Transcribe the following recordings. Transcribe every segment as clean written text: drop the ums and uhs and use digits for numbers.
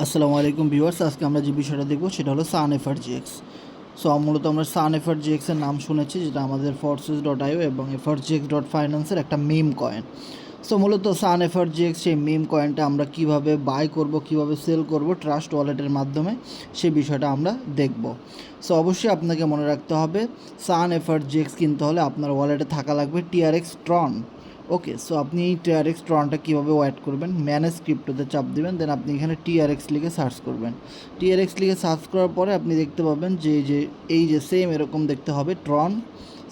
আসসালামু আলাইকুম ভিউয়ার্স, আজকে আমরা যে বিষয়টা দেখব সেটা হলো সান এফআরজিএক্স। সো মূলত আমরা সান এফআরজিএক্সের নাম শুনেছি, যেটা আমাদের ফোর্সেস.io এবং এফআরজিএক্স.ফাইন্যান্সের একটা মিম কয়েন। সো মূলত সান এফআরজিএক্স সেই মিম কয়েনটা আমরা কিভাবে বাই করব, কিভাবে সেল করব ট্রাস্ট ওয়ালেটের মাধ্যমে, সেই বিষয়টা আমরা দেখব। সো অবশ্যই আপনাকে মনে রাখতে হবে, সান এফআরজিএক্স কিনতে হলে আপনার ওয়ালেটে থাকা লাগবে টিআরএক্স ট্রন। ওকে, সো আপনি এই টিআরএক্স ট্রনটা কীভাবে ওয়াইড করবেন, ম্যানেজ ক্রিপ্টোতে চাপ দেবেন, দেন আপনি এখানে টিআরএক্স লিখে সার্চ করবেন। টিআরএক্স লিখে সার্চ করার পরে আপনি দেখতে পাবেন যে এই যে সেম এরকম দেখতে হবে ট্রন।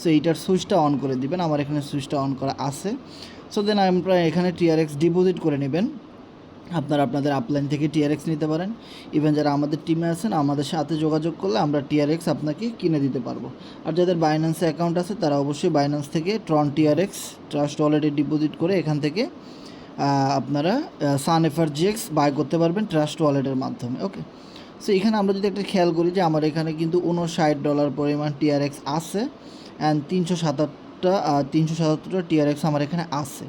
সো এইটার সুইচটা অন করে দিবেন, আমার এখানে সুইচটা অন করা আছে। সো দেন আপনারা এখানে টিআরএক্স ডিপোজিট করে নেবেন। আপনারা আপনাদের আপলাইন থেকে টিআরএক্স নিতে পারেন। ইভেন যারা আমাদের টিমে আছেন, আমাদের সাথে যোগাযোগ করলে আমরা টিআরএক্স আপনাকে কিনে দিতে পারবো। আর যাদের বাইন্যান্সে অ্যাকাউন্ট আছে তারা অবশ্যই বাইন্যান্স থেকে ট্রন টিআরএক্স ট্রাস্ট ওয়ালেটে ডিপোজিট করে এখান থেকে আপনারা সান এফআরজিএক্স বাই করতে পারবেন ট্রাস্ট ওয়ালেটের মাধ্যমে। ওকে, সো এখানে আমরা যদি একটা খেয়াল করি যে আমার এখানে কিন্তু $59 পরিমাণ টিআরএক্স আছে, অ্যান্ড 377টা টিআরএক্স আমার এখানে আছে।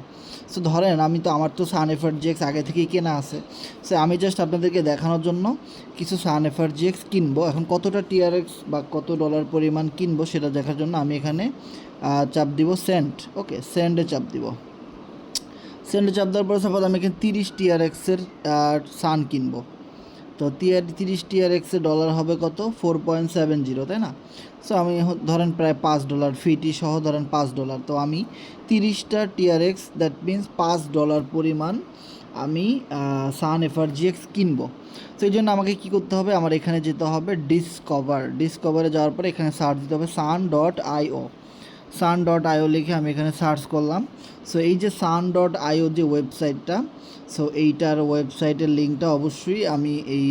সো ধরেন আমার তো সান এফআরজিএক্স আগে থেকেই কেনা আছে। সো আমি জাস্ট আপনাদেরকে দেখানোর জন্য কিছু সান এফআরজিএক্স কিনবো। এখন কতটা টিআরএক্স বা কত ডলার পরিমাণ কিনবো সেটা দেখার জন্য আমি এখানে চাপ দিব সেন্ড। ওকে, সেন্ডে চাপ দিব। সেন্ডে চাপ দেওয়ার পর সাপোজ আমি এখানে 30 টিআরএক্সের সান কিনবো। তো 30 টিআরএক্সের ডলার হবে কত? 4.70, তাই না? সো আমি ধরেন প্রায় $5 ফিটি সহ ধরেন $5। তো আমি 30টা টিআরএক্স, দ্যাট মিন্স $5 পরিমাণ আমি সান এফআরজিএক্স কিনবো। তো এই জন্য আমাকে কী করতে হবে, আমার এখানে যেতে হবে ডিসকভারে যাওয়ার পরে এখানে সার্চ দিতে হবে sun.io লিখে আমি এখানে সার্চ করলাম। সো এই যে sun.io যে ওয়েবসাইটটা, সো এইটার ওয়েবসাইটের লিঙ্কটা অবশ্যই আমি এই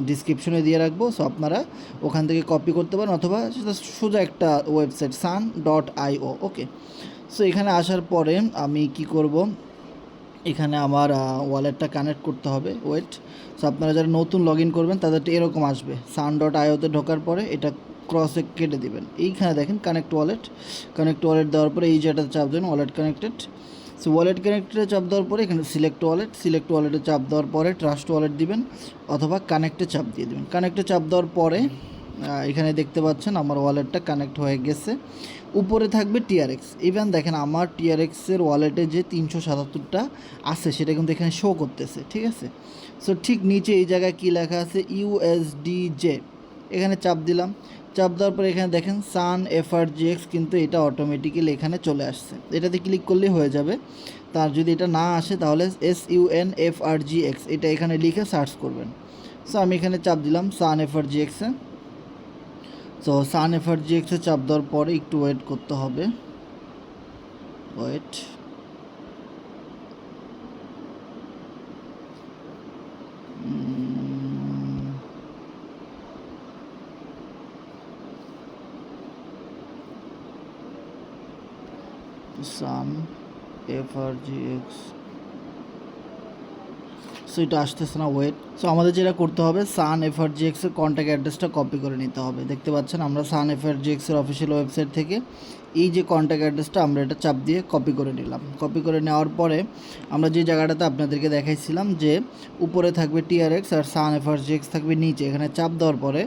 ডিসক্রিপশনে দিয়ে রাখবো। সো আপনারা ওখান থেকে কপি করতে পারেন, অথবা সেটা সোজা একটা ওয়েবসাইট sun.io। ওকে, সো এখানে আসার পরে আমি কি করব, এখানে আমার ওয়ালেটটা কানেক্ট করতে হবে। সো আপনারা যারা নতুন লগ ইন করবেন তাদেরটা এরকম আসবে। sun.ioতে ঢোকার পরে এটা ক্রসে কেটে দেবেন, এইখানে দেখেন কানেক্ট ওয়ালেট দেওয়ার পরে এই যেটা চাপ দেবেন ওয়ালেট কানেক্টেড। সো ওয়ালেট কানেক্টেডে চাপ দেওয়ার পরে এখানে সিলেক্ট ওয়ালেটে চাপ দেওয়ার পরে ট্রাস্ট ওয়ালেট দিবেন, অথবা কানেক্টে চাপ দিয়ে দেবেন। কানেক্টে চাপ দেওয়ার পরে এখানে দেখতে পাচ্ছেন আমার ওয়ালেটটা কানেক্ট হয়ে গেছে। উপরে থাকবে টিআরএক্স। ইভেন দেখেন আমার টিআরএক্সের ওয়ালেটে যে 377টা আছে সেটা কিন্তু এখানে শো করতেছে, ঠিক আছে? সো ঠিক নিচে এই জায়গায় কী লেখা আছে, USDJ, এখানে চাপ দিলাম। চাপ দেওয়ার পরে এখানে দেখেন সান এফআরজিএক্স, কিন্তু এটা অটোমেটিক্যালি এখানে চলে আসছে। এটাতে ক্লিক করলেই হয়ে যাবে। তার যদি এটা না আসে তাহলে SUNFRGX এটা এখানে লিখে সার্চ করবেন। সো আমি এখানে চাপ দিলাম সান এফআরজিএক্সে। সো সান এফআরজিএক্সে চাপ দেওয়ার পরে একটু ওয়েট করতে হবে। সান এফআরজিএক্স, সো এটা আসতেছে না, ওয়েট। সো আমাদের যেটা করতে হবে, সান এফআরজিএক্সের কন্ট্যাক্ট অ্যাড্রেসটা কপি করে নিতে হবে। দেখতে পাচ্ছেন আমরা সান এফআরজিএক্সের অফিসিয়াল ওয়েবসাইট থেকে এই যে কন্ট্যাক্ট অ্যাড্রেসটা আমরা এটা চাপ দিয়ে কপি করে নিলাম। কপি করে নেওয়ার পরে আমরা যে জায়গাটাতে আপনাদেরকে দেখাইছিলাম যে উপরে থাকবে টিআরএক্স আর সান এফআরজিএক্স থাকবে নিচে, এখানে চাপ দেওয়ার পরে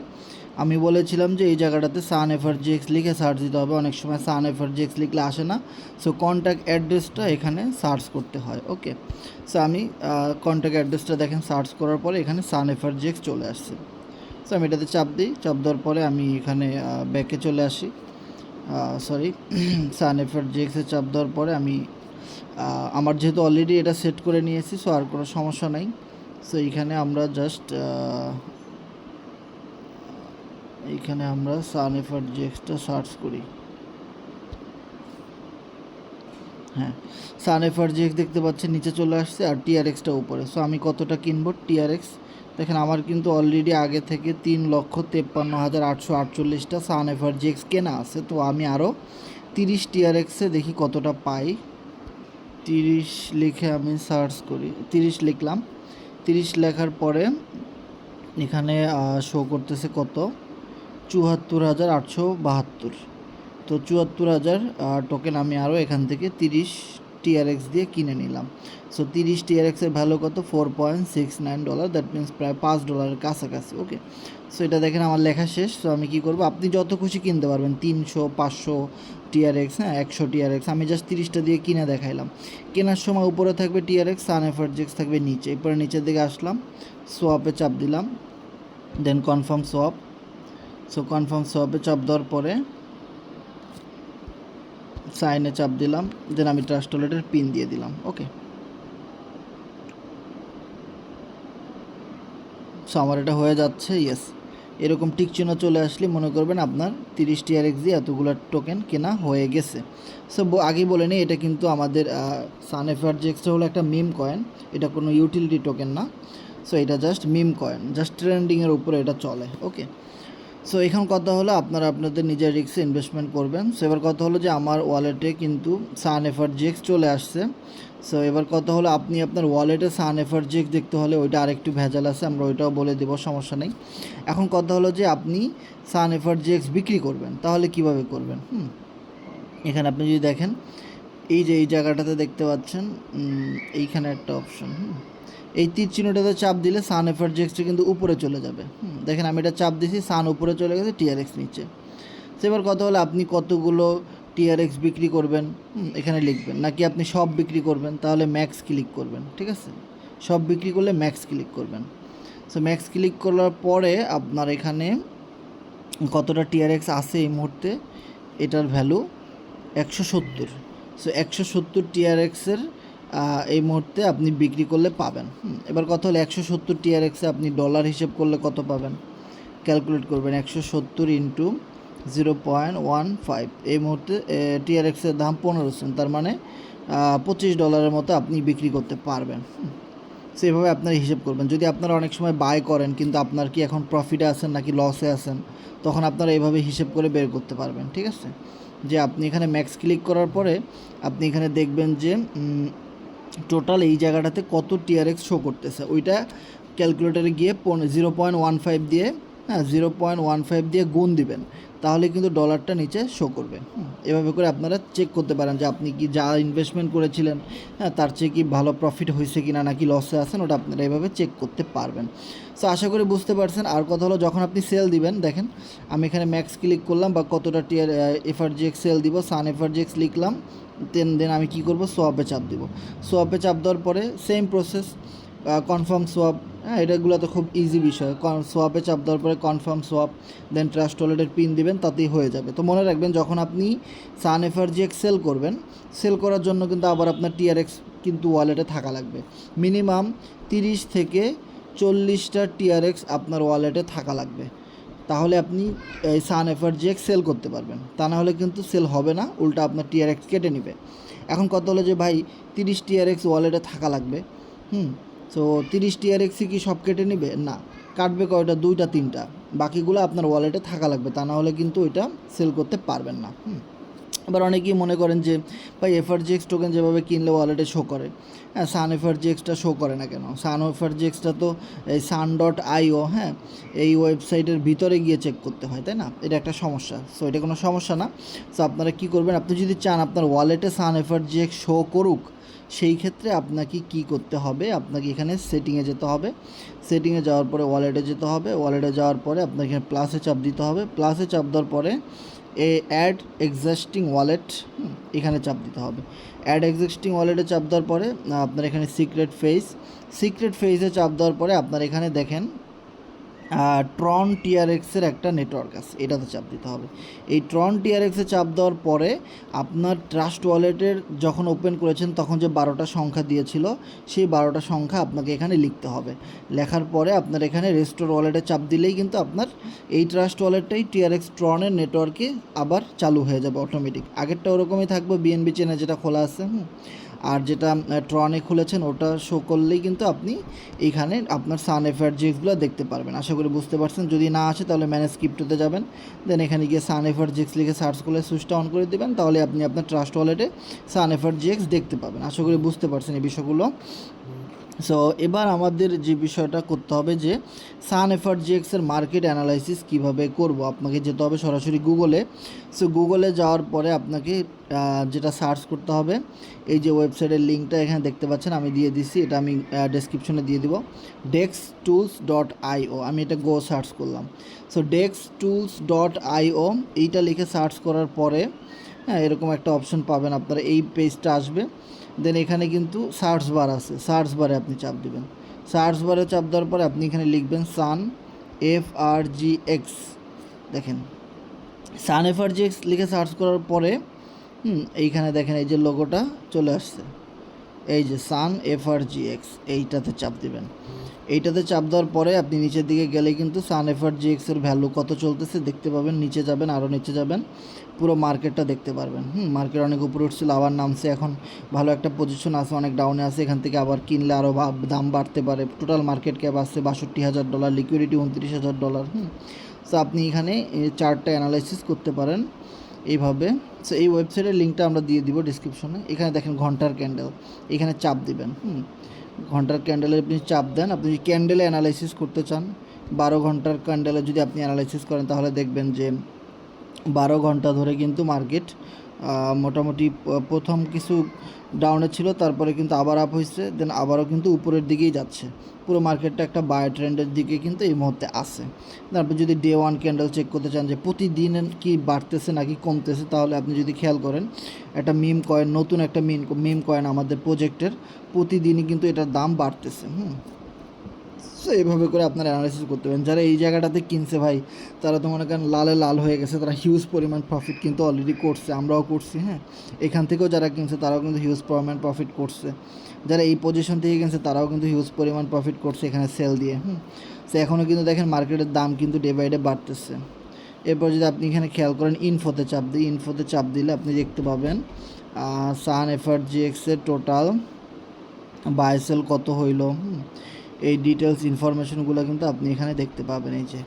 আমি বলেছিলাম যে এই জায়গাটাতে সান এফআরজিএক্স লিখে সার্চ দিতে হবে। অনেক সময় সান এফআরজিএক্স লিখলে আসে না, সো কন্ট্যাক্ট অ্যাড্রেসটা এখানে সার্চ করতে হয়। ওকে, সো আমি কন্ট্যাক্ট অ্যাড্রেসটা দেখেন সার্চ করার পরে এখানে সান এফআরজিএক্স চলে আসছে। সো আমি এটাতে চাপ দিই। চাপ দেওয়ার পরে আমি এখানে ব্যাকে চলে আসি। সান এফআরজিএক্সে চাপ দেওয়ার পরে আমি আমার যেহেতু অলরেডি এটা সেট করে নিয়েছি, সো আর কোনো সমস্যা নাই। সো এইখানে আমরা জাস্ট সান এফআরজিএক্সটা সার্চ করি। হ্যাঁ, সান এফআরজিএক্স দেখতে পাচ্ছেন নিচে চলে আসছে, আর টিআরএক্সটা উপরে। সো আমি কতটা কিনবো টিআরএক্স, দেখেন আমার কিন্তু অলরেডি আগে থেকে 3,53,848টা সান এফআরজিএক্স কেনা আছে। তো আমি আরও 30 টিআরএক্সে দেখি কতটা পাই। 30 লিখে আমি সার্চ করি, 30 লিখলাম। 30 লেখার পরে এখানে শো করতেছে কত, 74,872। তো 74,000 টোকেন আমি আরও এখান থেকে 30 TRX দিয়ে কিনে নিলাম। সো 30 TRXের ভ্যালু কত, $4.69, দ্যাট মিনস প্রায় $5 কাছাকাছি। ওকে, সো এটা দেখেন আমার লেখা শেষ। সো আমি কী করবো, আপনি যত খুশি কিনতে পারবেন, 300, 500 TRX, হ্যাঁ 100 TRX, আমি জাস্ট 30টা দিয়ে কিনে দেখাইলাম। কেনার সময় উপরে থাকবে TRX, সান এফআরজিএক্স থাকবে নিচে। এরপরে নিচের দিকে আসলাম, সোয়াপে চাপ দিলাম, দেন কনফার্ম সোয়াপ। সো কনফার্ম সোয়াপে চাপ দেওয়ার পরে সাইনে চাপ দিলাম, দেন আমি ট্রাস্ট ওয়ালেটের পিন দিয়ে দিলাম। ওকে, সো আমার এটা হয়ে যাচ্ছে। ইয়েস, এরকম টিক চিহ্ন চলে আসলে মনে করবেন আপনার 30 TRX দিয়ে এতগুলো টোকেন কেনা হয়ে গেছে। সো আগেই বলে নিই, এটা কিন্তু আমাদের সান এফআরজিএক্সটা হলো একটা মিম কয়েন, এটা কোনো ইউটিলিটি টোকেন না। সো এটা জাস্ট মিম কয়েন, জাস্ট ট্রেন্ডিংয়ের উপরে এটা চলে। ওকে, সো এখন কথা হলো আপনারা আপনাদের নিজের রিস্কে ইনভেস্টমেন্ট করবেন। সো এবার কথা হলো যে আমার ওয়ালেটে কিন্তু সান এফআরজিএক্স চলে আসছে। সো এবার কথা হলো আপনি আপনার ওয়ালেটে সান এফআরজিএক্স দেখতে হলে ওইটা আরেকটু ভেজাল আছে, আমরা ওইটাও বলে দেবো, সমস্যা নেই। এখন কথা হলো যে আপনি সান এফআরজিএক্স বিক্রি করবেন, তাহলে কিভাবে করবেন? এখানে আপনি যদি দেখেন, এই যে এই জায়গাটাতে দেখতে পাচ্ছেন, এইখানে একটা অপশন, এই তীর চিহ্নটাতে চাপ দিলে সান এফআরজিএক্সটা কিন্তু উপরে চলে যাবে। দেখেন আমি এটা চাপ দিছি, সান উপরে চলে গেছে, TRX নিচে। সেবার কথা হলো আপনি কতগুলো TRX বিক্রি করবেন, এখানে লিখবেন, নাকি আপনি সব বিক্রি করবেন, তাহলে ম্যাক্স ক্লিক করবেন। ঠিক আছে, সব বিক্রি করলে ম্যাক্স ক্লিক করবেন। সো ম্যাক্স ক্লিক করার পরে আপনার এখানে কতটা TRX আছে এই মুহূর্তে, এটার ভ্যালু 170। সো 170 TRXের এই মুহূর্তে আপনি বিক্রি করলে পাবেন। এবার কথা হলো 170 TRXে আপনি ডলার হিসেব করলে কত পাবেন, ক্যালকুলেট করবেন। 170 ইন্টু 0.15, এই মুহূর্তে TRXের দাম 15 সেন্ট, তার মানে $25 মতো আপনি বিক্রি করতে পারবেন। সেভাবে আপনারা হিসেব করবেন। যদি আপনারা অনেক সময় বাই করেন কিন্তু আপনার কি এখন প্রফিটে আছেন নাকি লসে আছেন, তখন আপনারা এইভাবে হিসেব করে বের করতে পারবেন। ঠিক আছে, যে আপনি এখানে ম্যাক্স ক্লিক করার পরে আপনি এখানে দেখবেন যে টোটাল এই জায়গাটাতে কত TRX শো করতেছে, ওইটা ক্যালকুলেটারে গিয়ে 0.15 দিয়ে, 0.15 দিয়ে গুণ দিবেন, তাহলে কিন্তু ডলারটা নিচে শো করবে। এভাবে করে আপনারা চেক করতে পারেন যে আপনি কি যা ইনভেস্টমেন্ট করেছিলেন, তার চেয়ে কি ভালো প্রফিট হয়েছে কি না, নাকি লসে আছেন, ওটা আপনারা এভাবে চেক করতে পারবেন। সো আশা করি বুঝতে পারছেন। আর কথা হলো যখন আপনি সেল দিবেন, দেখেন আমি এখানে ম্যাক্স ক্লিক করলাম, বা কতটা এফআরজিএক্স সেল দিব, সান এফআরজিএক্স লিখলাম, দেন আমি কী করবো, সোয়াপে চাপ দিব। সোয়াপে চাপ দেওয়ার পরে সেম প্রসেস, কনফার্ম সোয়াপ, এটাগুলো তো খুব ইজি বিষয়। সোয়াপে চাপ দেওয়ার পরে কনফার্ম সোয়াপ, দেন ট্রাস্ট ওয়ালেটের পিন দিবেন, তাতেই হয়ে যাবে। তো মনে রাখবেন, যখন আপনি সান এফআরজিএক্স সেল করবেন, সেল করার জন্য কিন্তু আবার আপনার TRX কিন্তু ওয়ালেটে থাকা লাগবে। মিনিমাম 30 থেকে 40টা TRX আপনার ওয়ালেটে থাকা লাগবে, তাহলে আপনি এই সান এফআরজিএক্স সেল করতে পারবেন। তা না হলে কিন্তু সেল হবে না, উল্টা আপনার TRX কেটে নেবে। এখন কথা হলো যে ভাই 30 TRX ওয়ালেটে থাকা লাগবে, সো 30 TRXই কি সব কেটে নেবে? না, কাটবে কয়টা, 2টা 3টা, বাকিগুলো আপনার ওয়ালেটে থাকা লাগবে, তা না হলে কিন্তু ওইটা সেল করতে পারবেন না। এবার অনেকেই মনে করেন যে ভাই এফআরজিএক্স টোকেন যেভাবে কিনলে ওয়ালেটে শো করে, সান এফআরজিএক্সটা শো করে না কেন? সান এফআরজিএক্সটা তো এই sun.io, এই ওয়েবসাইটের ভিতরে গিয়ে চেক করতে হয়, তাই না? এটা একটা সমস্যা। সো এটা কোনো সমস্যা না। সো আপনারা কী করবেন, আপনি যদি চান আপনার ওয়ালেটে সান এফআরজিএক্স শো করুক, সেই ক্ষেত্রে আপনাকে কি করতে হবে, আপনাকে এখানে সেটিংয়ে যেতে হবে। সেটিংয়ে যাওয়ার পরে ওয়ালেটে যেতে হবে। ওয়ালেটে যাওয়ার পরে আপনাকে এখানে প্লাসে চাপ দিতে হবে। প্লাসে চাপ দেওয়ার পরে অ্যাড এক্সিস্টিং ওয়ালেট, এখানে চাপ দিতে হবে। অ্যাড এক্সিস্টিং ওয়ালেটে চাপ দেওয়ার পরে আপনার এখানে সিক্রেট ফেজে চাপ দেওয়ার পরে আপনার এখানে দেখেন ট্রন TRXের একটা নেটওয়ার্ক আছে, এটাতে চাপ দিতে হবে। এই ট্রন TRXে চাপ দেওয়ার পরে আপনার ট্রাস্ট ওয়ালেটের যখন ওপেন করেছেন তখন যে 12টা সংখ্যা দিয়েছিল, সেই 12টা সংখ্যা আপনাকে এখানে লিখতে হবে। লেখার পরে আপনার এখানে রেস্টোর ওয়ালেটে চাপ দিলেই কিন্তু আপনার এই ট্রাস্ট ওয়ালেটটাই TRX ট্রনের নেটওয়ার্কে আবার চালু হয়ে যাবে অটোমেটিক। আগেরটা ওরকমই থাকবে, BNB চেনে যেটা খোলা আছে, আর যেটা ট্রনে খুলেছেন ওটা শো করলেই কিন্তু আপনি এইখানে আপনার সান এফআরজিএক্সগুলো দেখতে পারবেন। আশা করি বুঝতে পারছেন। যদি না আসে তাহলে ম্যানেজ ক্রিপ্টোতে যাবেন, দেন এখানে গিয়ে সান এফআরজিএক্স লিখে সার্চ করলে সুইচটা অন করে দেবেন, তাহলে আপনি আপনার ট্রাস্ট ওয়ালেটে সান এফআরজিএক্স দেখতে পাবেন। আশা করি বুঝতে পারছেন এই বিষয়গুলো। সো এবার আমাদের যে বিষয়টা করতে হবে যে সান এফআরজিএক্সের মার্কেট অ্যানালাইসিস কীভাবে করব, আপনাকে যেতে হবে সরাসরি গুগলে। সো গুগলে যাওয়ার পরে আপনাকে যেটা সার্চ করতে হবে, এই যে ওয়েবসাইটের লিঙ্কটা এখানে দেখতে পাচ্ছেন আমি দিয়ে দিছি, এটা আমি ডেসক্রিপশনে দিয়ে দিব, dextools.io। আমি এটা গো সার্চ করলাম। সো dextools.io এইটা লিখে সার্চ করার পরে হ্যাঁ এরকম একটা অপশন পাবেন, আপনারা এই পেজটা আসবে। দেন এখানে কিন্তু সার্চ বার আছে, সার্চ বারে আপনি চাপ দেবেন। সার্চ বারে চাপ দেওয়ার পরে আপনি এখানে লিখবেন সান এফআরজিএক্স। দেখেন সান এফআরজিএক্স লিখে সার্চ করার পরে এইখানে দেখেন এই যে লোগোটা চলে আসছে, এই যে সান এফআরজিএক্স, এইটাতে চাপ দেবেন। এইটাতে চাপ দেওয়ার পরে আপনি নিচের দিকে গেলে কিন্তু সান এফআরজিএক্সের ভ্যালু কত চলতেছে দেখতে পাবেন। নিচে যাবেন, আরও নিচে যাবেন, পুরো মার্কেটটা দেখতে পারবেন। মার্কেট অনেক উপরে উঠছিল, আবার নামছে, এখন ভালো একটা পজিশন আছে, অনেক ডাউনে আছে। এখান থেকে আবার কিনলে আরও দাম বাড়তে পারে। টোটাল মার্কেট ক্যাপ আসছে $62,000, লিকুইডিটি $29,000। সো আপনি এখানে চার্টটা অ্যানালাইসিস করতে পারেন এইভাবে। সো এই ওয়েবসাইটের লিঙ্কটা আমরা দিয়ে দিব ডিসক্রিপশনে। এখানে দেখেন ঘন্টার ক্যান্ডেল, এখানে চাপ দিবেন। ঘন্টার ক্যান্ডেলে আপনি চাপ দেন। আপনি যদি ক্যান্ডেলে অ্যানালাইসিস করতে চান, 12 ঘন্টার ক্যান্ডেলে যদি আপনি অ্যানালাইসিস করেন তাহলে দেখবেন যে 12 ঘন্টা ধরে কিন্তু মার্কেট মোটামুটি প্রথম কিছু ডাউনে ছিল, তারপরে কিন্তু আবার আপ হয়েছে, দেন আবারও কিন্তু উপরের দিকেই যাচ্ছে। পুরো মার্কেটটা একটা বাই ট্রেন্ডের দিকে কিন্তু এই মুহূর্তে আছে। তারপর যদি ডে ওয়ান ক্যান্ডেল চেক করতে চান যে প্রতিদিন কি বাড়তেছে নাকি কমতেছে, তাহলে আপনি যদি খেয়াল করেন একটা মিম কয়েন, নতুন একটা মিম কয়েন আমাদের প্রজেক্টের, প্রতিদিনই কিন্তু এটার দাম বাড়তেছে। সো এইভাবে করে আপনারা অ্যানালাইসিস করতে পারেন। যারা এই জায়গাটাতে কিনছে ভাই, তারা তো মনে করেন লালে লাল হয়ে গেছে, তারা হিউজ পরিমাণ প্রফিট কিন্তু অলরেডি করছে, আমরাও করছি। এখান থেকেও যারা কিনছে তারাও কিন্তু হিউজ পরিমাণ প্রফিট করছে। যারা এই পজিশন থেকে কিনছে তারাও কিন্তু হিউজ পরিমাণ প্রফিট করছে এখানে সেল দিয়ে। সো এখনও কিন্তু দেখেন মার্কেটের দাম কিন্তু ডে বাই ডে বাড়তেছে। এরপর যদি আপনি এখানে খেয়াল করেন ইনফোতে চাপ দিই, ইনফোতে চাপ দিলে আপনি দেখতে পাবেন সান এফআরজিএক্সের টোটাল বাই সেল কত হইল। এই ডিটেলস ইনফরমেশনগুলো কিন্তু আপনি এখানে দেখতে পাবেন। এই যে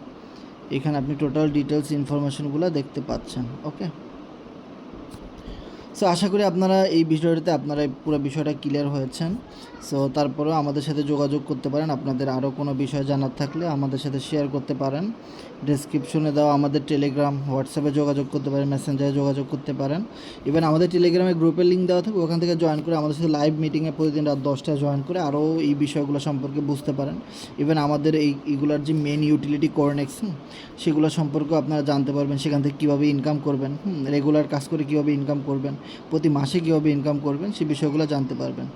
এখানে আপনি টোটাল ডিটেলস ইনফরমেশনগুলো দেখতে পাচ্ছেন। ওকে, সো আশা করি আপনারা এই বিষয়টাতে আপনারা পুরো বিষয়টা ক্লিয়ার হয়েছেন। সো তারপরেও আমাদের সাথে যোগাযোগ করতে পারেন, আপনাদের আরও কোনো বিষয় জানার থাকলে আমাদের সাথে শেয়ার করতে পারেন। ডেসক্রিপশনে দেওয়া আমাদের টেলিগ্রাম, হোয়াটসঅ্যাপে যোগাযোগ করতে পারেন, মেসেঞ্জারে যোগাযোগ করতে পারেন। ইভেন আমাদের টেলিগ্রামে গ্রুপের লিঙ্ক দেওয়া থাকবে, ওখান থেকে জয়েন করে আমাদের সাথে লাইভ মিটিংয়ে প্রতিদিন রাত 10টায় জয়েন করে আরও এই বিষয়গুলো সম্পর্কে বুঝতে পারেন। ইভেন আমাদের এইগুলোর যে মেন ইউটিলিটি কোরনেক্স সেগুলো সম্পর্কেও আপনারা জানতে পারবেন, সেখান থেকে কীভাবে ইনকাম করবেন, রেগুলার কাজ করে কীভাবে ইনকাম করবেন, প্রতি মাসে কীভাবে ইনকাম করবেন, সেই বিষয়গুলো জানতে পারবেন।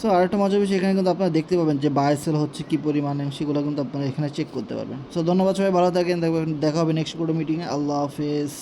সো আরেকটা মজার বিষয়, এখানে কিন্তু আপনারা দেখতে পাবেন যে বাই সেল হচ্ছে কী পরিমাণে, সেগুলো কিন্তু আপনারা এখানে চেক করতে পারবেন। সো ধন্যবাদ, সবাই ভালো থাকেন, দেখা হবে নেক্সট কোনো মিটিংয়ে। আল্লাহ হাফেজ।